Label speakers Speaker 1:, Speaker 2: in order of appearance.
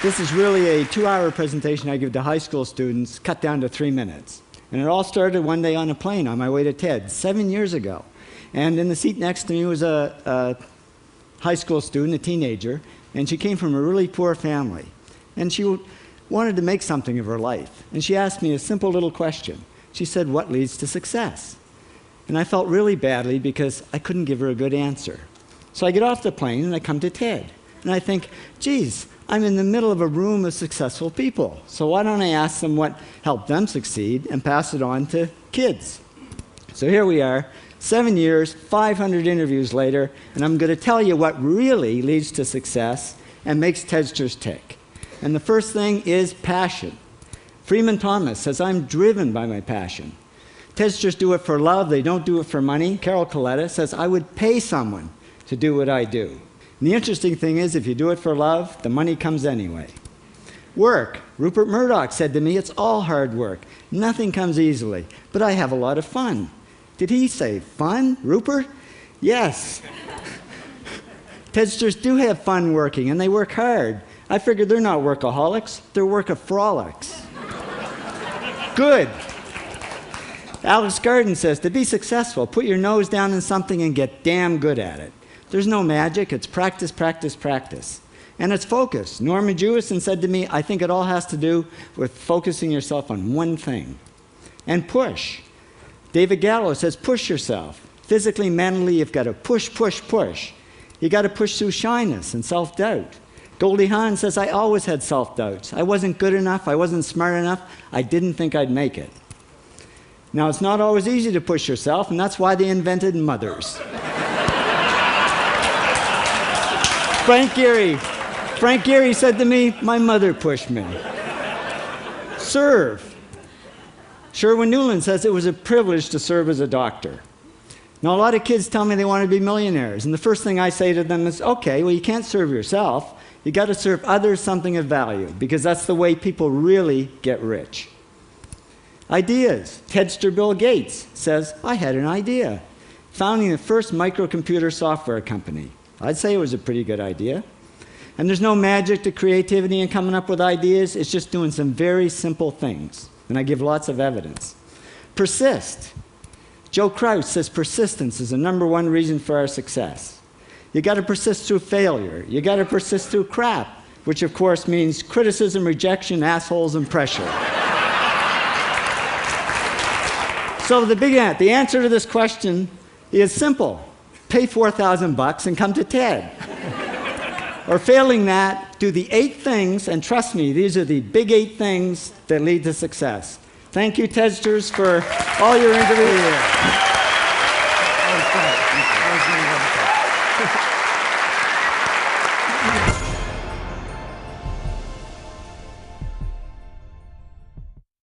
Speaker 1: This is really a 2-hour presentation I give to high school students, cut down to 3 minutes. And it all started one day on a plane on my way to TED, 7 years ago. And in the seat next to me was a high school student, a teenager, and she came from a really poor family. And she wanted to make something of her life. And she asked me a simple little question. She said, "What leads to success?" And I felt really badly because I couldn't give her a good answer. So I get off the plane and I come to TED. And I think, geez, I'm in the middle of a room of successful people. So why don't I ask them what helped them succeed and pass it on to kids? So here we are, 7 years, 500 interviews later, and I'm going to tell you what really leads to success and makes TEDsters tick. And the first thing is passion. Freeman Thomas says, "I'm driven by my passion." TEDsters do it for love, they don't do it for money. Carol Coletta says, "I would pay someone to do what I do." And the interesting thing is, if you do it for love, the money comes anyway. Work. Rupert Murdoch said to me, "It's all hard work. Nothing comes easily, but I have a lot of fun." Did he say fun, Rupert? Yes. TEDsters do have fun working, and they work hard. I figured they're not workaholics, they're workaholics. Good. Alex Garden says, "To be successful, put your nose down in something and get damn good at it." There's no magic, it's practice, practice, practice. And it's focus. Norman Jewison said to me, "I think it all has to do with focusing yourself on one thing." And push. David Gallo says, "Push yourself. Physically, mentally, you've got to push, push, push. You got to push through shyness and self-doubt." Goldie Hawn says, "I always had self-doubts. I wasn't good enough, I wasn't smart enough, I didn't think I'd make it." Now, it's not always easy to push yourself, and that's why they invented mothers. Frank Gehry said to me, "My mother pushed me." Serve. Sherwin Newland says, "It was a privilege to serve as a doctor." Now, a lot of kids tell me they want to be millionaires, and the first thing I say to them is, okay, well, you can't serve yourself. You got to serve others something of value, because that's the way people really get rich. Ideas. TEDster Bill Gates says, "I had an idea," founding the first microcomputer software company. I'd say it was a pretty good idea. And there's no magic to creativity and coming up with ideas. It's just doing some very simple things. And I give lots of evidence. Persist. Joe Kraus says persistence is the #1 reason for our success. You got to persist through failure. You got to persist through crap, which of course means criticism, rejection, assholes, and pressure. So the answer to this question is simple. Pay $4,000 and come to TED. Or failing that, do the 8 things, and trust me, these are the big 8 things that lead to success. Thank you, TEDsters, for all your interviews.